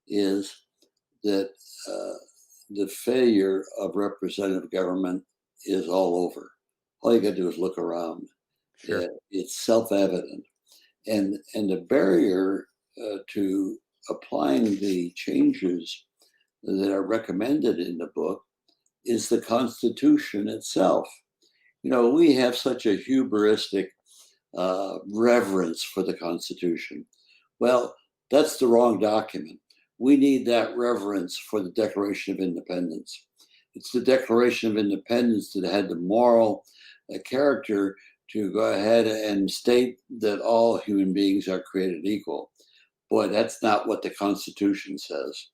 is that the failure of representative government is all over. All you got to do is look around. Sure. It's self-evident. And the barrier to applying the changes that are recommended in the book is the Constitution itself. You know, we have such a hubristic reverence for the Constitution. Well, that's the wrong document. We need that reverence for the Declaration of Independence. It's the Declaration of Independence that had the moral character to go ahead and state that all human beings are created equal. Boy, that's not what the Constitution says.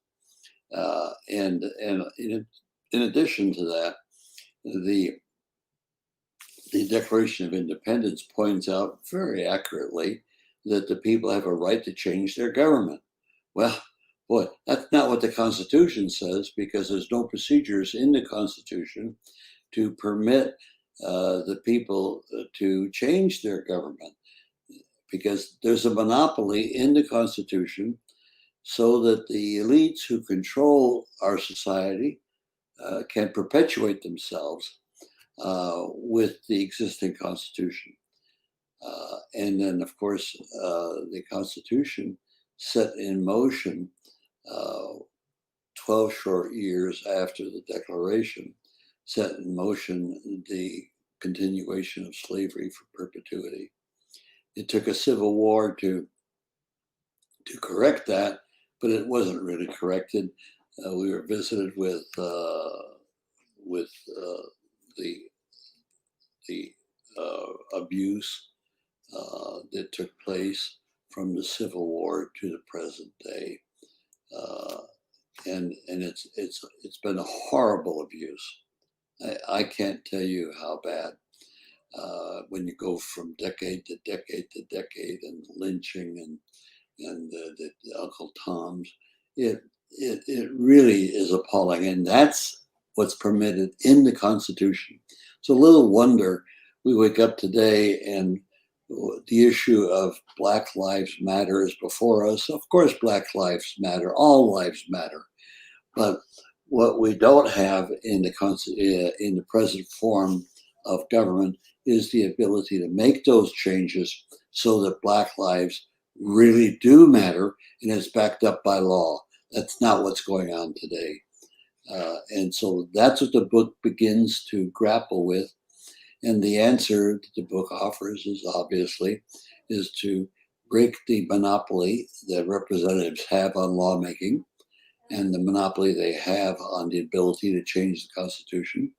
And in addition to that, the Declaration of Independence points out very accurately that the people have a right to change their government. Well, boy, that's not what the Constitution says, because there's no procedures in the Constitution to permit the people to change their government, because there's a monopoly in the Constitution so that the elites who control our society can perpetuate themselves with the existing Constitution. And then, of course, the Constitution set in motion 12 short years after the Declaration, set in motion the continuation of slavery for perpetuity. It took a civil war to correct that, but it wasn't really corrected. We were visited with the abuse that took place from the Civil War to the present day, and it's been a horrible abuse. I can't tell you how bad. When you go from decade to decade to decade, and lynching and the Uncle Toms, it really is appalling, and that's what's permitted in the Constitution. So little wonder we wake up today and the issue of Black Lives Matter is before us. Of course, Black Lives matter. All lives matter. But what we don't have in the present form of government is the ability to make those changes so that Black lives really do matter and is backed up by law. That's not what's going on today. And so that's what the book begins to grapple with. And the answer that the book offers is to break the monopoly that representatives have on lawmaking and the monopoly they have on the ability to change the Constitution,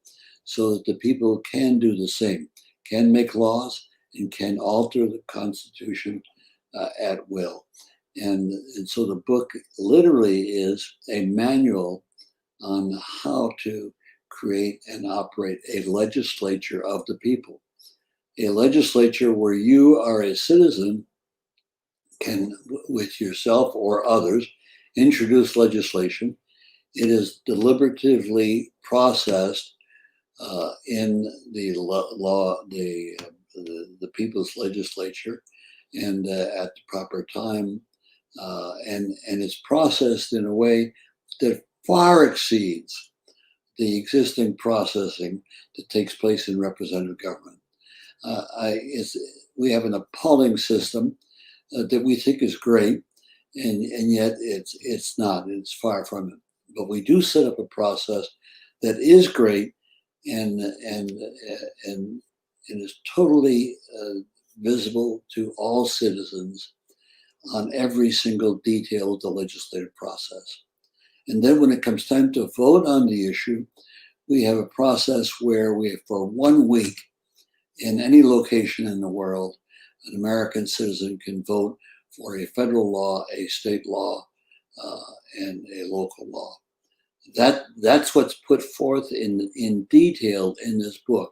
so that the people can do the same, can make laws and can alter the Constitution at will. And so the book literally is a manual on how to create and operate a legislature of the people. A legislature where you are a citizen can, with yourself or others, introduce legislation. It is deliberatively processed in the the people's legislature, and at the proper time, and it's processed in a way that far exceeds the existing processing that takes place in representative government. We have an appalling system that we think is great, and yet it's not. It's far from it. But we do set up a process that is great and is totally visible to all citizens on every single detail of the legislative process. And then when it comes time to vote on the issue, we have a process where we, for 1 week, in any location in the world, an American citizen can vote for a federal law, a state law, and a local law. That's what's put forth in detail in this book.